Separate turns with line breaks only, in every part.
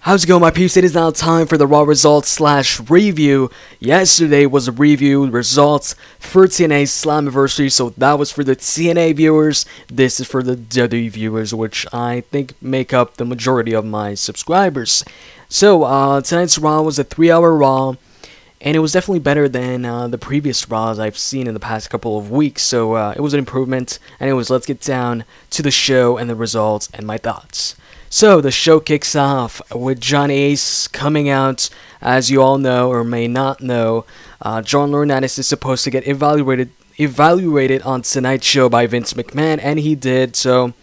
How's it going, my peeps? It is now time for the Raw results slash review. Yesterday was a review results for TNA's Slammiversary, so that was for the TNA viewers. This is for the WWE viewers, which I think make up the majority of my subscribers. So, tonight's Raw was a 3-hour Raw, and it was definitely better than the previous Raws I've seen in the past couple of weeks, so it was an improvement. Anyways, let's get down to the show and the results and my thoughts. So, the show kicks off with Johnny Ace coming out. As you all know, or may not know, John Laurinaitis is supposed to get evaluated on tonight's show by Vince McMahon, and he did. So,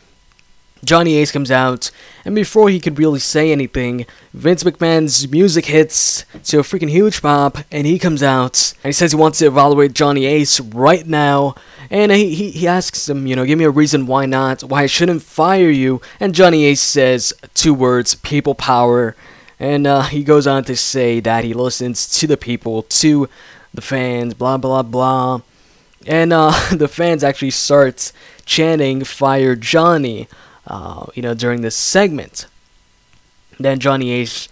Johnny Ace comes out, and before he could really say anything, Vince McMahon's music hits to a freaking huge pop, and he comes out, and he says he wants to evaluate Johnny Ace right now. And he asks him, give me a reason why not, why I shouldn't fire you. And Johnny Ace says 2 words, people power. And he goes on to say that he listens to the people, to the fans, blah, blah, blah. And the fans actually start chanting, fire Johnny, during this segment. Then Johnny Ace,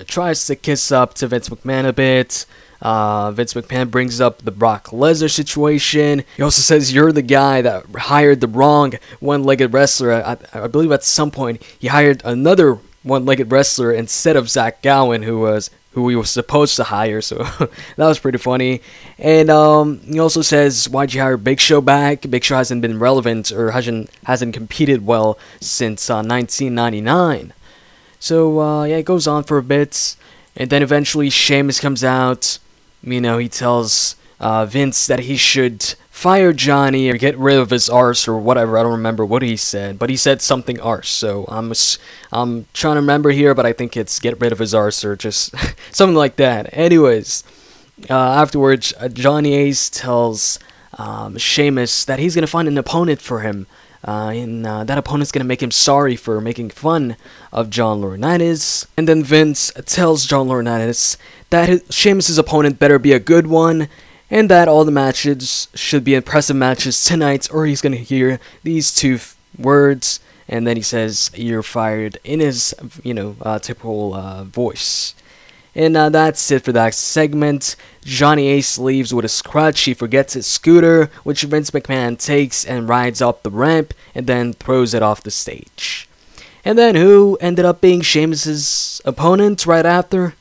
tries to kiss up to Vince McMahon a bit. Vince McMahon brings up the Brock Lesnar situation. He also says, you're the guy that hired the wrong one-legged wrestler. I believe at some point he hired another one-legged wrestler instead of Zach Gowen, who he was supposed to hire, so that was pretty funny. And he also says, why'd you hire Big Show back? Big Show hasn't been relevant or hasn't competed well since 1999. So it goes on for a bit, and then eventually Sheamus comes out. He tells Vince that he should fire Johnny or get rid of his arse or whatever. I don't remember what he said, but he said something arse. So I'm trying to remember here, but I think it's get rid of his arse or just something like that. Anyways, afterwards, Johnny Ace tells Sheamus that he's gonna find an opponent for him. And that opponent's gonna make him sorry for making fun of John Laurinaitis. And then Vince tells John Laurinaitis that Sheamus' opponent better be a good one, and that all the matches should be impressive matches tonight, or he's gonna hear these 2 words, and then he says, "You're fired," in his typical voice. And that's it for that segment. Johnny Ace leaves with a scratch. He forgets his scooter, which Vince McMahon takes and rides up the ramp and then throws it off the stage. And then who ended up being Sheamus' opponent right after?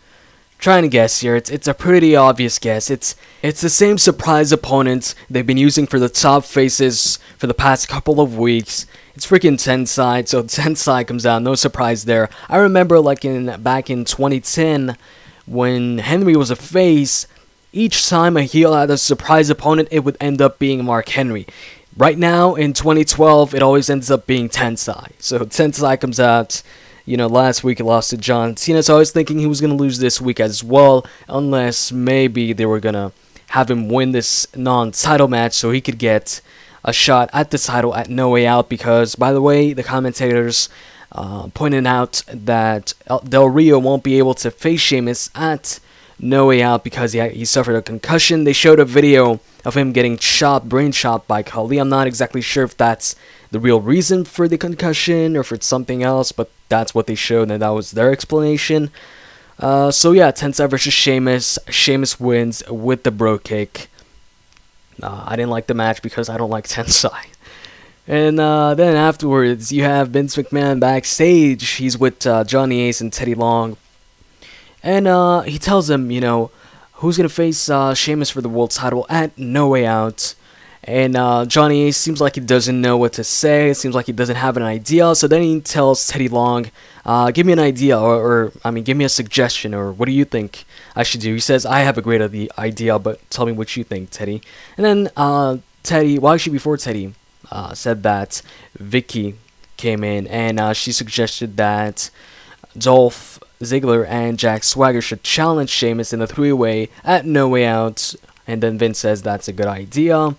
Trying to guess here. It's a pretty obvious guess. It's the same surprise opponent they've been using for the top faces for the past couple of weeks. It's freaking Tensai. So Tensai comes out. No surprise there. I remember back in 2010 when Henry was a face. Each time a heel had a surprise opponent, it would end up being Mark Henry. Right now in 2012, it always ends up being Tensai. So Tensai comes out. Last week he lost to John Cena, so I was thinking he was going to lose this week as well, unless maybe they were going to have him win this non-title match so he could get a shot at the title at No Way Out, because, by the way, the commentators pointed out that Del Rio won't be able to face Sheamus at No Way Out because he suffered a concussion. They showed a video of him getting brain chopped by Khali. I'm not exactly sure if that's the real reason for the concussion or if it's something else, but that's what they showed, and that was their explanation. So yeah, Tensai versus Sheamus. Sheamus wins with the bro kick. I didn't like the match because I don't like Tensai. And then afterwards, you have Vince McMahon backstage. He's with Johnny Ace and Teddy Long. And he tells him, who's going to face Sheamus for the world title at No Way Out. And Johnny Ace seems like he doesn't know what to say. It seems like he doesn't have an idea. So then he tells Teddy Long, give me an idea, or give me a suggestion, or what do you think I should do? He says, I have a great idea, but tell me what you think, Teddy. And then before Teddy said that, Vicky came in, and she suggested that Dolph, Ziggler, and Jack Swagger should challenge Sheamus in a 3-way at No Way Out. And then Vince says that's a good idea.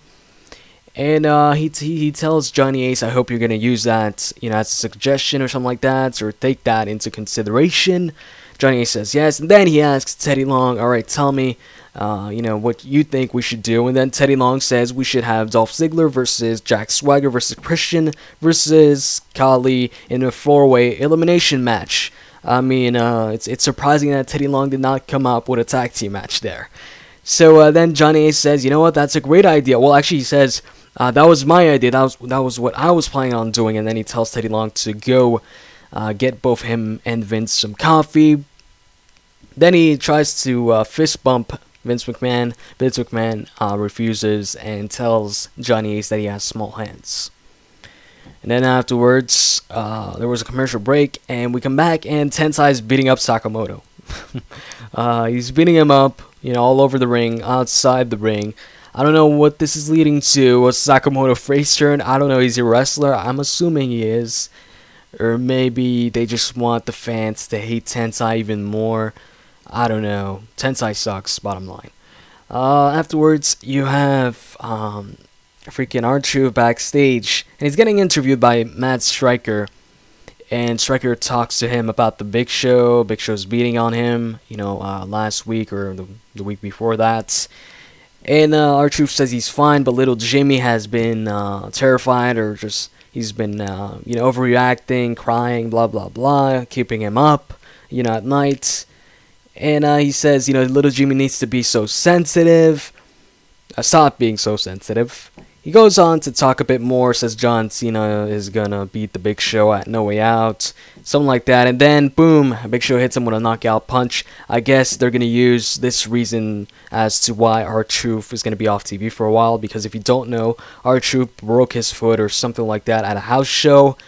And he tells Johnny Ace, I hope you're going to use that, as a suggestion or something like that, or take that into consideration. Johnny Ace says yes, and then he asks Teddy Long, alright, tell me, what you think we should do. And then Teddy Long says we should have Dolph Ziggler versus Jack Swagger versus Christian versus Khali in a 4-way elimination match. I mean, it's surprising that Teddy Long did not come up with a tag team match there. So then Johnny Ace says, you know what, that's a great idea. Well, actually, he says, that was my idea. That was what I was planning on doing. And then he tells Teddy Long to go get both him and Vince some coffee. Then he tries to fist bump Vince McMahon. Vince McMahon refuses and tells Johnny Ace that he has small hands. And then afterwards, there was a commercial break, and we come back, and Tensai is beating up Sakamoto. He's beating him up, all over the ring, outside the ring. I don't know what this is leading to. Was Sakamoto face turn? I don't know. He's a wrestler. I'm assuming he is. Or maybe they just want the fans to hate Tensai even more. I don't know. Tensai sucks, bottom line. Afterwards, you have freaking R-Truth backstage, and he's getting interviewed by Matt Striker, and Striker talks to him about the Big Show. Big Show's beating on him, last week or the week before that. And R-Truth says he's fine, but little Jimmy has been terrified, or just he's been overreacting, crying, blah blah blah, keeping him up, at night. And he says, little Jimmy needs to be so sensitive. Stop being so sensitive. He goes on to talk a bit more, says John Cena is gonna beat the Big Show at No Way Out, something like that, and then boom, Big Show hits him with a knockout punch. I guess they're gonna use this reason as to why R-Truth is gonna be off TV for a while, because if you don't know, R-Truth broke his foot or something like that at a house show,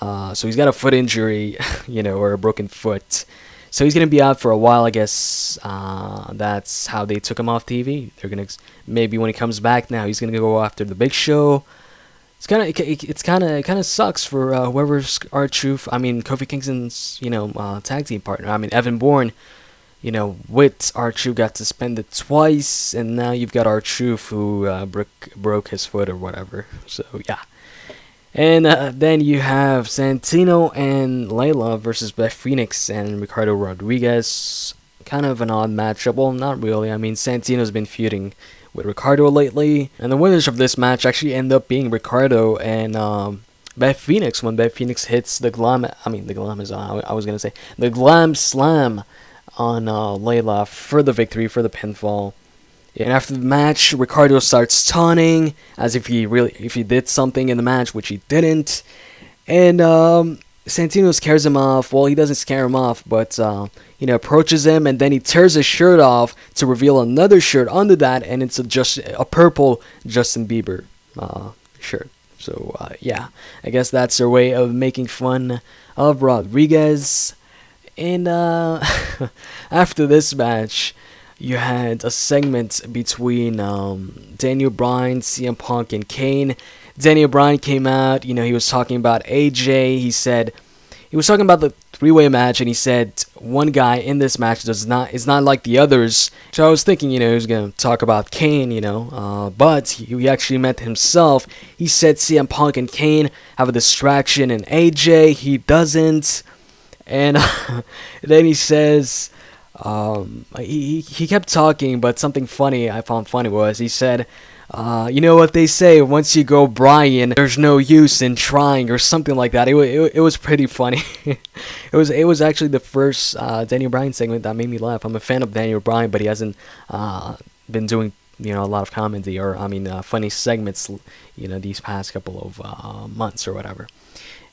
so he's got a foot injury, or a broken foot. So he's going to be out for a while, I guess. That's how they took him off TV. They're going to, maybe when he comes back now, he's going to go after the Big Show. It kind of sucks for whoever's R-Truth. I mean, Kofi Kingston's, tag team partner. I mean, Evan Bourne, with R-Truth got suspended twice, and now you've got R-Truth who broke his foot or whatever. So yeah. And then you have Santino and Layla versus Beth Phoenix and Ricardo Rodriguez. Kind of an odd matchup. Well, not really. I mean, Santino's been feuding with Ricardo lately. And the winners of this match actually end up being Ricardo and Beth Phoenix. When Beth Phoenix hits the glam slam on Layla for the victory, for the pinfall. And after the match, Ricardo starts taunting as if he did something in the match, which he didn't. And Santino scares him off. Well, he doesn't scare him off, but approaches him, and then he tears his shirt off to reveal another shirt under that, and it's a purple Justin Bieber shirt. So yeah, I guess that's their way of making fun of Rodriguez. And after this match, you had a segment between Daniel Bryan, CM Punk, and Kane. Daniel Bryan came out, he was talking about AJ. He was talking about the three-way match, and he said one guy in this match is not like the others. So I was thinking, he was going to talk about Kane, but he actually meant himself. He said CM Punk and Kane have a distraction in AJ. He doesn't. And then he says, he kept talking, but something funny I found funny was he said, you know what they say, once you go Bryan, there's no use in trying, or something like that. It was pretty funny. it was actually the first Daniel Bryan segment that made me laugh. I'm a fan of Daniel Bryan, but he hasn't been doing a lot of comedy or funny segments these past couple of months or whatever.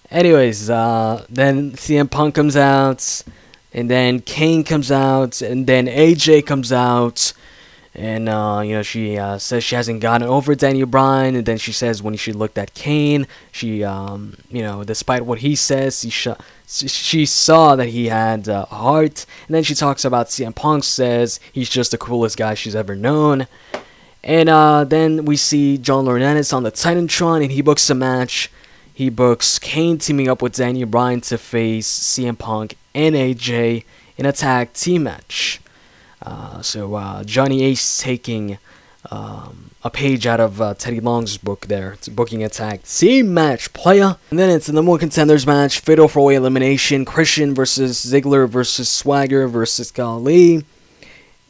Anyways, then CM Punk comes out. And then Kane comes out, and then AJ comes out, and she says she hasn't gotten over Daniel Bryan, and then she says when she looked at Kane, she despite what he says, she saw that he had a heart, and then she talks about CM Punk, says he's just the coolest guy she's ever known, and then we see John Laurinaitis on the Titantron, and he books a match. He books Kane teaming up with Daniel Bryan to face CM Punk and AJ in a tag team match. So Johnny Ace taking a page out of Teddy Long's book there. It's booking a tag team match, playa. And then it's the number one contenders match, fatal 4-way elimination, Christian versus Ziggler versus Swagger versus Khali.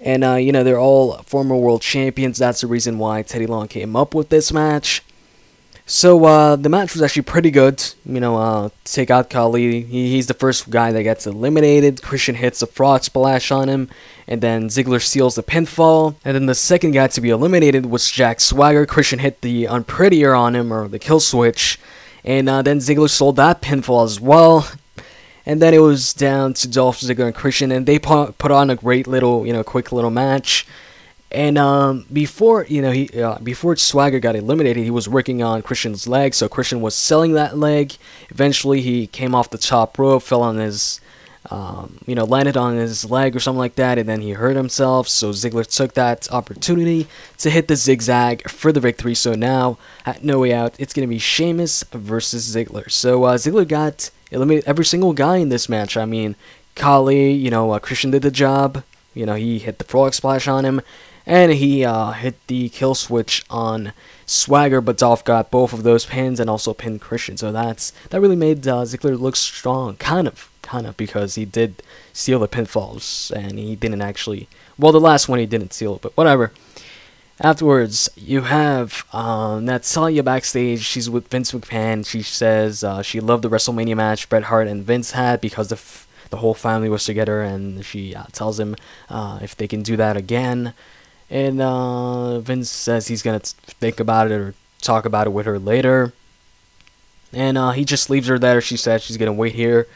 And they're all former world champions. That's the reason why Teddy Long came up with this match. So the match was actually pretty good. Take out Khali. He's the first guy that gets eliminated. Christian hits a frog splash on him, and then Ziggler seals the pinfall. And then the second guy to be eliminated was Jack Swagger. Christian hit the unprettier on him, or the kill switch, and then Ziggler sold that pinfall as well. And then it was down to Dolph, Ziggler, and Christian, and they put on a great little, quick little match. And before Swagger got eliminated, he was working on Christian's leg, so Christian was selling that leg. Eventually, he came off the top rope, fell on his, landed on his leg or something like that, and then he hurt himself. So Ziggler took that opportunity to hit the zigzag for the victory. So now, at No Way Out, it's going to be Sheamus versus Ziggler. So Ziggler got eliminated every single guy in this match. I mean, Khali, Christian did the job. He hit the frog splash on him. And he hit the kill switch on Swagger, but Dolph got both of those pins and also pinned Christian. So that really made Ziggler look strong, kind of, because he did steal the pinfalls, and he didn't actually. Well, the last one he didn't steal it, but whatever. Afterwards, you have Natalya backstage. She's with Vince McMahon. She says she loved the WrestleMania match Bret Hart and Vince had because the whole family was together, and she tells him if they can do that again. And Vince says he's going to think about it or talk about it with her later. And he just leaves her there. She said she's going to wait here.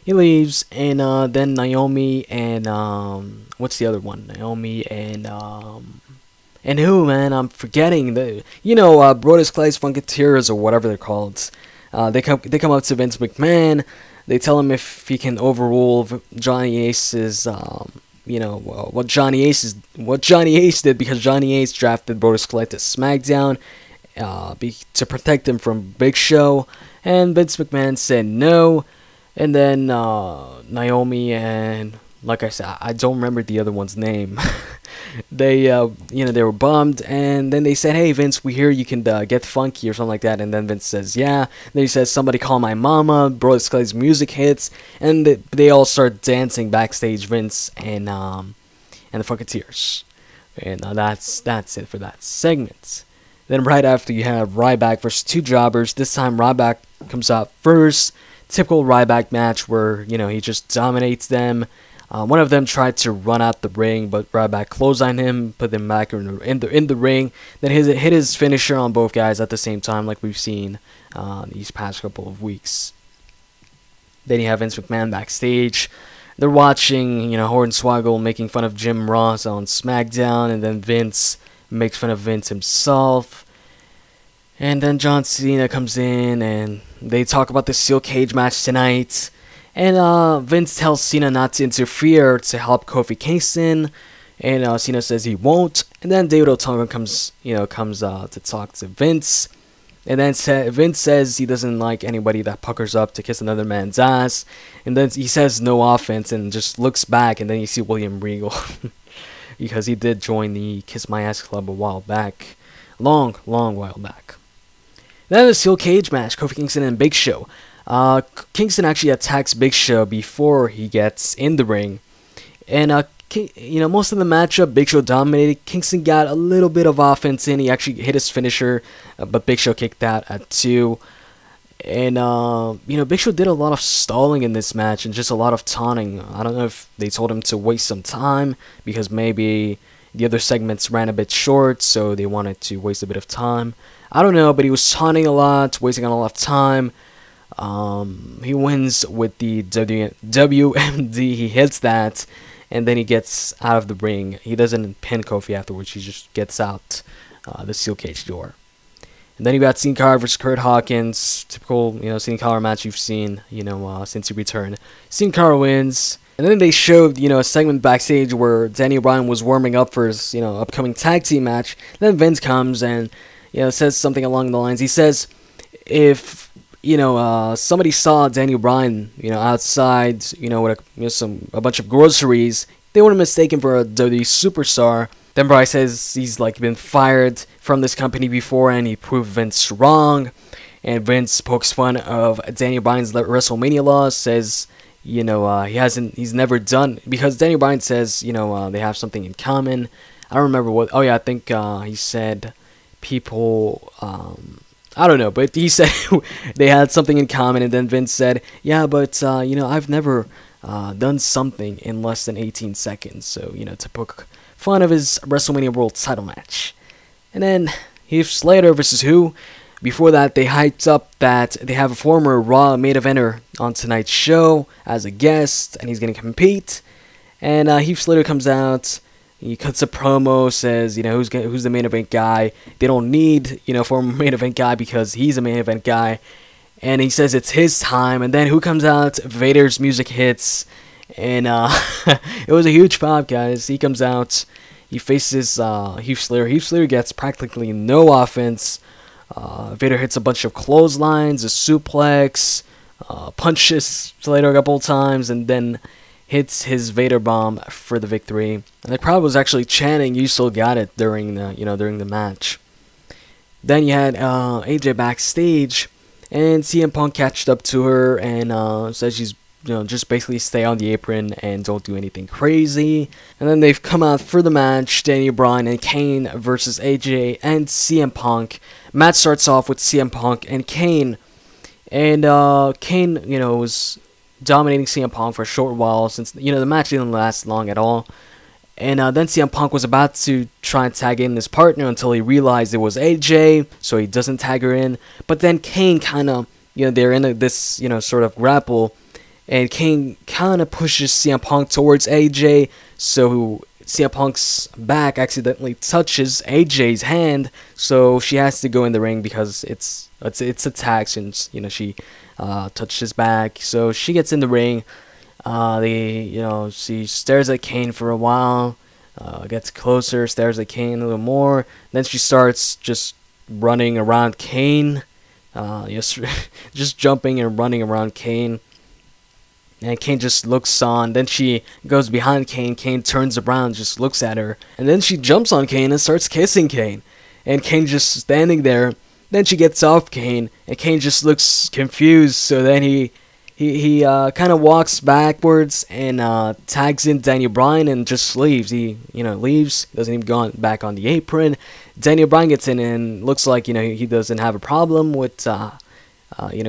He leaves. And then Naomi and... what's the other one? Naomi and... and who, man? I'm forgetting. Brodus Clay's Funketeers or whatever they're called. They come up to Vince McMahon. They tell him if he can overrule Johnny Ace's... what Johnny Ace did, because Johnny Ace drafted Brodus Clay to SmackDown to protect him from Big Show, and Vince McMahon said no. And then Naomi and, like I said, I don't remember the other one's name. They were bummed, and then they said, "Hey Vince, we hear you can get funky or something like that." And then Vince says, "Yeah." Then he says, "Somebody call my mama." Brodus Clay's music hits, and they all start dancing backstage. Vince and the Funketeers, and that's it for that segment. Then right after, you have Ryback versus two jobbers. This time Ryback comes out first. Typical Ryback match where he just dominates them. One of them tried to run out the ring, but Ryback clotheslined him, put them back in the ring. Then hit his finisher on both guys at the same time, like we've seen these past couple of weeks. Then you have Vince McMahon backstage. They're watching, Hornswoggle making fun of Jim Ross on SmackDown, and then Vince makes fun of Vince himself. And then John Cena comes in, and they talk about the steel cage match tonight. And Vince tells Cena not to interfere to help Kofi Kingston, and Cena says he won't. And then David Otunga comes to talk to Vince, and then Vince says he doesn't like anybody that puckers up to kiss another man's ass. And then he says no offense and just looks back, and then you see William Regal because he did join the Kiss My Ass Club a while back, long while back. Then the steel cage match, Kofi Kingston and Big Show. Kingston actually attacks Big Show before he gets in the ring, and most of the matchup Big Show dominated. Kingston got a little bit of offense in. He actually hit his finisher, but Big Show kicked that at 2. And Big Show did a lot of stalling in this match and just a lot of taunting. I don't know if they told him to waste some time because maybe the other segments ran a bit short, so they wanted to waste a bit of time. I don't know, but he was taunting a lot, wasting a lot of time. He wins with the WMD. He hits that, and then he gets out of the ring. He doesn't pin Kofi afterwards. He just gets out the steel cage door. And then you got Sin Cara versus Curt Hawkins. Typical, Sin Cara match you've seen, since he returned. Sin Cara wins. And then they showed, a segment backstage where Daniel Bryan was warming up for his, upcoming tag team match. Then Vince comes and, says something along the lines. He says, if somebody saw Daniel Bryan, outside, with a bunch of groceries, they would have mistaken for a WWE superstar. Then Bryan says he's been fired from this company before, and he proved Vince wrong. And Vince pokes fun of Daniel Bryan's WrestleMania loss, says, he's never done, because Daniel Bryan says, they have something in common. I don't remember what. Oh yeah, I think he said people. I don't know, but he said they had something in common, and then Vince said, yeah, but, I've never done something in less than 18 seconds, so, to poke fun of his WrestleMania World title match. And then Heath Slater versus who? Before that, they hyped up that they have a former Raw main eventer on tonight's show as a guest, and he's going to compete. And Heath Slater comes out, he cuts a promo, says, who's the main event guy. They don't need, former main event guy because he's a main event guy. And he says it's his time. And then who comes out? Vader's music hits. And it was a huge pop, guys. He comes out, he faces Heath Slater. Heath Slater gets practically no offense. Vader hits a bunch of clotheslines, a suplex, punches Slater a couple times, and then hits his Vader bomb for the victory. And the crowd was actually chanting, "You still got it," during the match. Then you had AJ backstage, and CM Punk catched up to her and says she's just basically stay on the apron and don't do anything crazy. And then they've come out for the match, Daniel Bryan and Kane versus AJ and CM Punk. Match starts off with CM Punk and Kane. And Kane, was dominating CM Punk for a short while since, the match didn't last long at all. And then CM Punk was about to try and tag in his partner until he realized it was AJ, so he doesn't tag her in. But then Kane kind of, they're in this, sort of grapple. And Kane kind of pushes CM Punk towards AJ, so CM Punk's back accidentally touches AJ's hand, so she has to go in the ring because it's a tag since she touched his back. So she gets in the ring. She stares at Kane for a while, gets closer, stares at Kane a little more. Then she starts just running around Kane, just jumping and running around Kane. And Kane just looks on. Then she goes behind Kane. Kane turns around, just looks at her. And then she jumps on Kane and starts kissing Kane. And Kane just standing there. Then she gets off Kane. And Kane just looks confused. So then he kind of walks backwards and tags in Daniel Bryan and just leaves. He, leaves. Doesn't even go back on the apron. Daniel Bryan gets in and looks like, he doesn't have a problem with...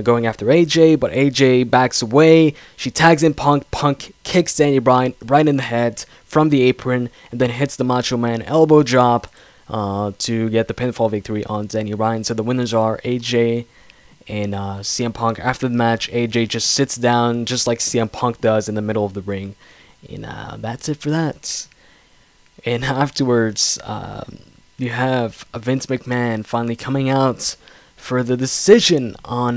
going after AJ, but AJ backs away. She tags in Punk. Punk kicks Daniel Bryan right in the head from the apron and then hits the Macho Man elbow drop to get the pinfall victory on Daniel Bryan. So the winners are AJ and CM Punk. After the match, AJ just sits down just like CM Punk does in the middle of the ring. And that's it for that. And afterwards, you have Vince McMahon finally coming out for the decision on,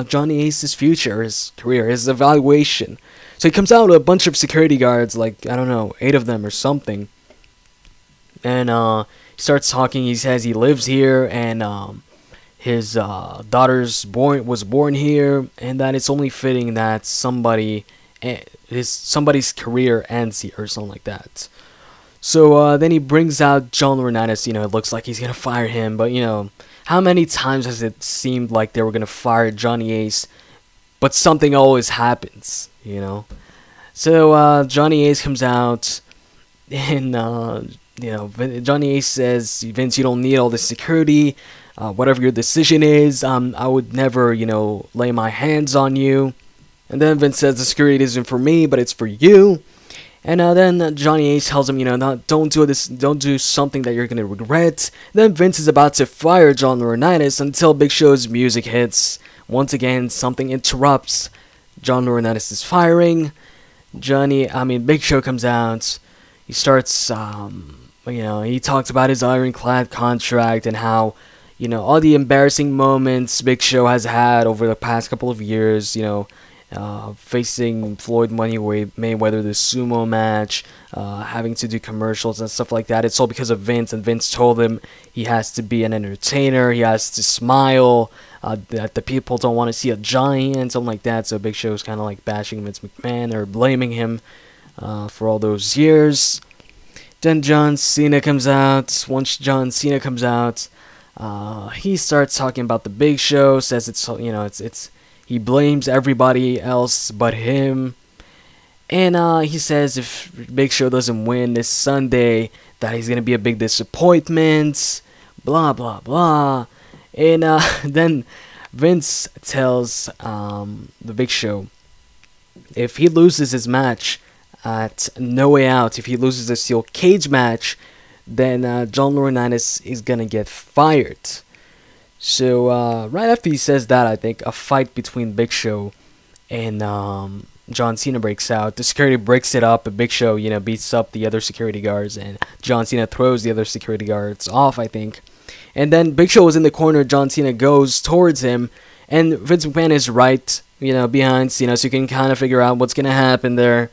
Johnny Ace's future, his career, his evaluation. So he comes out with a bunch of security guards, like, 8 of them or something. And he starts talking. He says he lives here, and his daughter's was born here, and that it's only fitting that somebody's career ends here, or something like that. So then he brings out John Laurinaitis. It looks like he's going to fire him, but, how many times has it seemed like they were going to fire Johnny Ace, but something always happens, So Johnny Ace comes out, and, Johnny Ace says, Vince, you don't need all this security. Whatever your decision is, I would never, lay my hands on you. And then Vince says, the security isn't for me, but it's for you. And then Johnny Ace tells him, don't do this, don't do something that you're going to regret. Then Vince is about to fire John Laurinaitis until Big Show's music hits. Once again, something interrupts John Laurinaitis' firing. Big Show comes out. He starts, he talks about his ironclad contract and how, all the embarrassing moments Big Show has had over the past couple of years, facing Floyd Mayweather, the sumo match, having to do commercials and stuff like that. It's all because of Vince, and Vince told him he has to be an entertainer, he has to smile, that the people don't want to see a giant, something like that. So Big Show's kind of like bashing Vince McMahon or blaming him for all those years. Then John Cena comes out. Once John Cena comes out, he starts talking about the Big Show, says it's he blames everybody else but him. And he says if Big Show doesn't win this Sunday, that he's going to be a big disappointment. Blah, blah, blah. And then Vince tells the Big Show if he loses his match at No Way Out, if he loses a steel cage match, then John Laurinaitis is gonna get fired. So right after he says that, I think a fight between Big Show and John Cena breaks out. The security breaks it up, and Big Show, beats up the other security guards, and John Cena throws the other security guards off, I think. And then Big Show was in the corner. John Cena goes towards him, and Vince McMahon is right, behind Cena, so you can kind of figure out what's gonna happen there.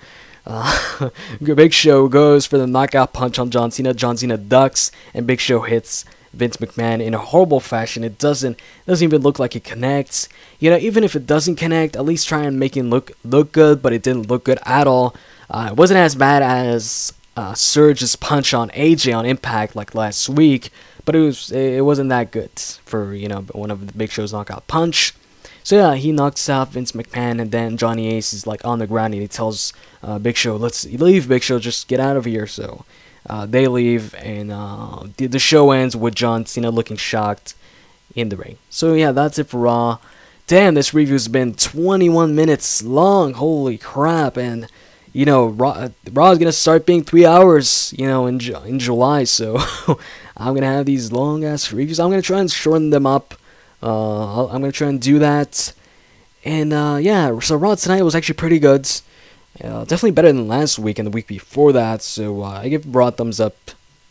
Big Show goes for the knockout punch on John Cena. John Cena ducks, and Big Show hits Vince McMahon in a horrible fashion. It doesn't even look like it connects. Even if it doesn't connect, at least try and make it look good, but it didn't look good at all. It wasn't as bad as Surge's punch on AJ on Impact like last week, but it wasn't that good for one of the Big Show's knockout punch. So yeah, he knocks out Vince McMahon, and then Johnny Ace is like on the ground, and he tells Big Show, "Let's leave, Big Show, just get out of here." So they leave, and the show ends with John Cena looking shocked in the ring. So yeah, that's it for Raw. Damn, this review's been 21 minutes long. Holy crap! And Raw is gonna start being 3 hours, in July. So I'm gonna have these long ass reviews. I'm gonna try and shorten them up. I'm gonna try and do that. And yeah, so Raw tonight was actually pretty good. Definitely better than last week and the week before that. So I give Raw a thumbs up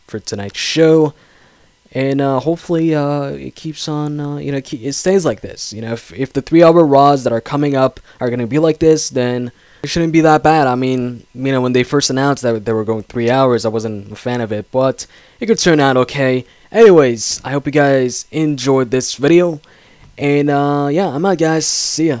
for tonight's show. And hopefully it keeps on, it stays like this. If the 3 hour Raws that are coming up are gonna be like this, then it shouldn't be that bad. I mean, when they first announced that they were going 3 hours, I wasn't a fan of it, but it could turn out okay. Anyways, I hope you guys enjoyed this video, and yeah, I'm out, guys. See ya.